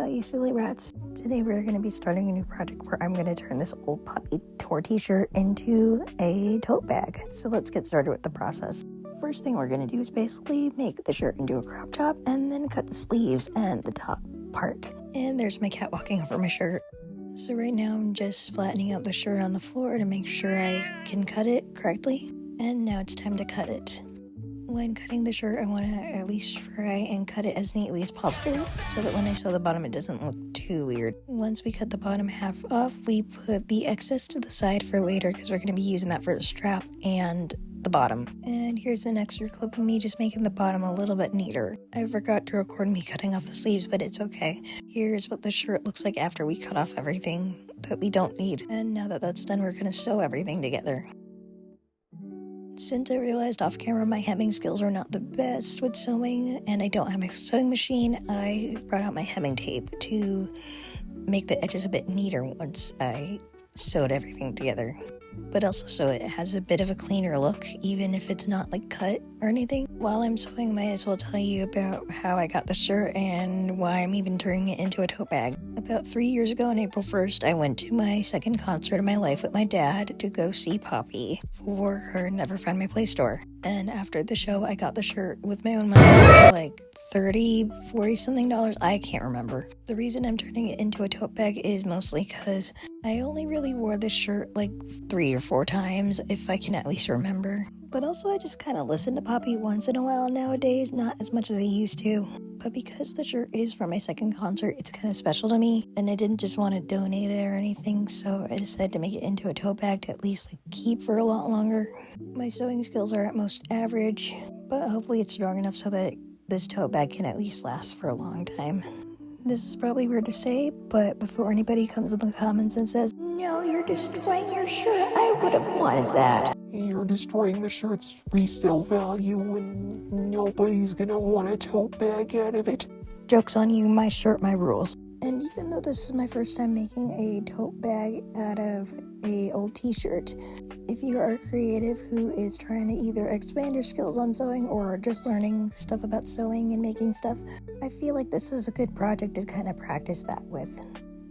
you silly rats. Today we're going to be starting a new project where I'm going to turn this old puppy tour t-shirt into a tote bag. So let's get started with the process. First thing we're going to do is basically make the shirt into a crop top and then cut the sleeves and the top part. And there's my cat walking over my shirt. So right now I'm just flattening out the shirt on the floor to make sure I can cut it correctly. And now it's time to cut it. When cutting the shirt, I want to at least try and cut it as neatly as possible so that when I sew the bottom it doesn't look too weird. Once we cut the bottom half off, we put the excess to the side for later because we're going to be using that for the strap and the bottom. And here's an extra clip of me just making the bottom a little bit neater. I forgot to record me cutting off the sleeves, but it's okay. Here's what the shirt looks like after we cut off everything that we don't need. And now that that's done, we're going to sew everything together. Since I realized off camera my hemming skills are not the best with sewing and I don't have a sewing machine, I brought out my hemming tape to make the edges a bit neater once I sewed everything together. But also so it has a bit of a cleaner look, even if it's not like cut or anything. While I'm sewing, I might as well tell you about how I got the shirt and why I'm even turning it into a tote bag. About 3 years ago on April 1st, I went to my second concert of my life with my dad to go see Poppy for her Never Find My Place tour. And after the show, I got the shirt with my own money for like $30, $40 something. I can't remember. The reason I'm turning it into a tote bag is mostly because I only really wore this shirt like 3 or 4 times, if I can at least remember. But also I just kind of listen to Poppy once in a while nowadays, not as much as I used to. But because the shirt is for my second concert, it's kind of special to me, and I didn't just want to donate it or anything, so I decided to make it into a tote bag to at least keep for a lot longer. My sewing skills are at most average, but hopefully it's strong enough so that this tote bag can at least last for a long time. This is probably weird to say, but before anybody comes in the comments and says, "No, you're destroying your shirt, I would have wanted that." You're destroying the shirt's resale value and nobody's gonna want a tote bag out of it. Joke's on you, my shirt, my rules. And even though this is my first time making a tote bag out of a old t-shirt, if you are creative who is trying to either expand your skills on sewing or just learning stuff about sewing and making stuff, I feel like this is a good project to kind of practice that with.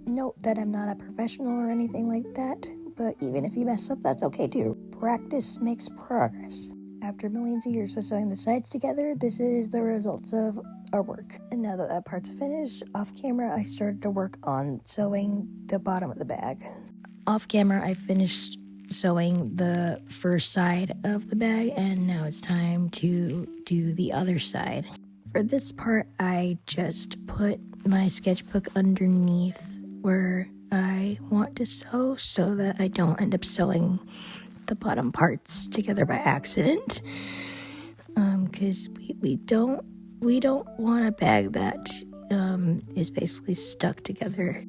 Note that I'm not a professional or anything like that, but even if you mess up, that's okay too. Practice makes progress. After millions of years of sewing the sides together, this is the results of our work. And now that that part's finished, off camera, I started to work on sewing the bottom of the bag. Off camera, I finished sewing the first side of the bag, and now it's time to do the other side. For this part, I just put my sketchbook underneath where I want to sew so that I don't end up sewing the bottom parts together by accident. Because we don't want a bag that is basically stuck together.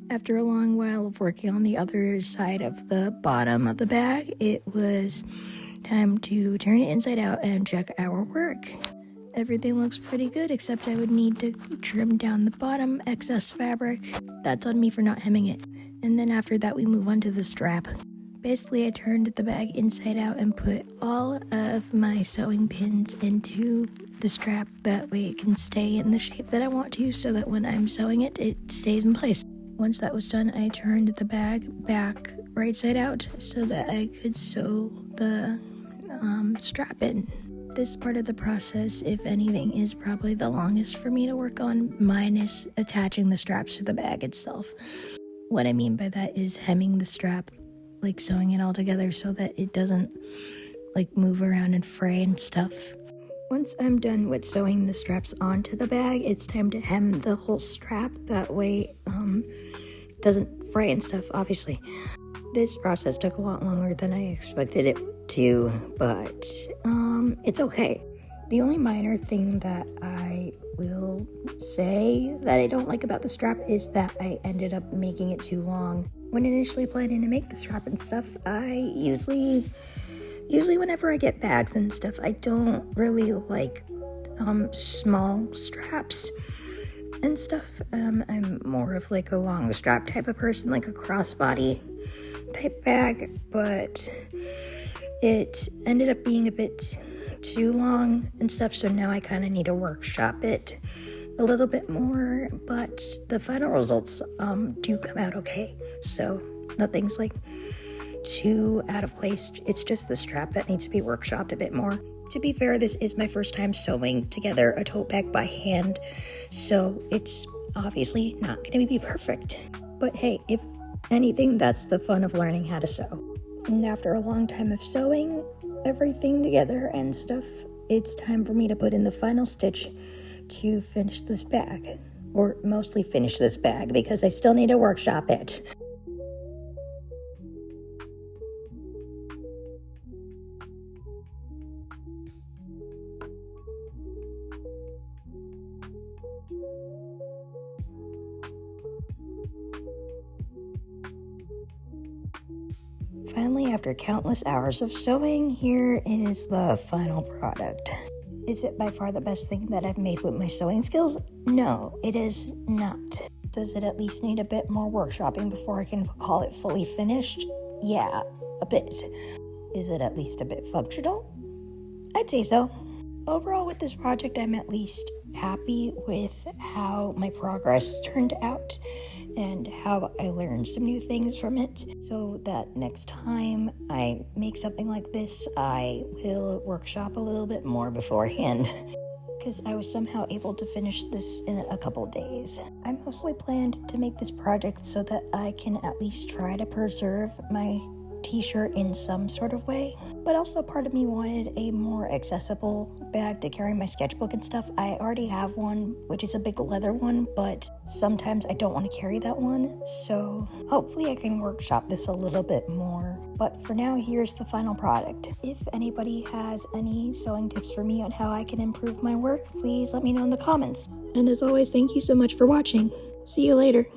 After a long while of working on the other side of the bottom of the bag, it was time to turn it inside out and check our work. Everything looks pretty good, except I would need to trim down the bottom excess fabric. That's on me for not hemming it. And then after that, we move on to the strap. Basically, I turned the bag inside out and put all of my sewing pins into the strap. That way it can stay in the shape that I want to, so that when I'm sewing it, it stays in place. Once that was done, I turned the bag back right side out so that I could sew the strap in. This part of the process, if anything, is probably the longest for me to work on, minus attaching the straps to the bag itself. What I mean by that is hemming the strap, like sewing it all together so that it doesn't like move around and fray and stuff. Once I'm done with sewing the straps onto the bag, it's time to hem the whole strap. That way it doesn't fray and stuff, obviously. This process took a lot longer than I expected it to, but it's okay. The only minor thing that I will say that I don't like about the strap is that I ended up making it too long. When initially planning to make the strap and stuff, I usually whenever I get bags and stuff, I don't really like small straps and stuff. I'm more of like a long strap type of person, like a crossbody type bag, but it ended up being a bit too long and stuff, so now I kind of need to workshop it a little bit more, but the final results do come out okay. So nothing's like too out of place. It's just the strap that needs to be workshopped a bit more. To be fair, this is my first time sewing together a tote bag by hand, so it's obviously not going to be perfect. But hey, if anything, that's the fun of learning how to sew. And after a long time of sewing everything together and stuff, it's time for me to put in the final stitch to finish this bag. Or mostly finish this bag, because I still need to workshop it. Finally, after countless hours of sewing, here is the final product. Is it by far the best thing that I've made with my sewing skills? No, it is not. Does it at least need a bit more workshopping before I can call it fully finished? Yeah, a bit. Is it at least a bit functional? I'd say so. Overall, with this project, I'm at least happy with how my progress turned out and how I learned some new things from it, so that next time I make something like this, I will workshop a little bit more beforehand, because I was somehow able to finish this in a couple days. I mostly planned to make this project so that I can at least try to preserve my t-shirt in some sort of way, but also part of me wanted a more accessible bag to carry my sketchbook and stuff. I already have one, which is a big leather one, but sometimes I don't want to carry that one, so hopefully I can workshop this a little bit more. But for now, here's the final product. If anybody has any sewing tips for me on how I can improve my work, please let me know in the comments. And as always, thank you so much for watching. See you later.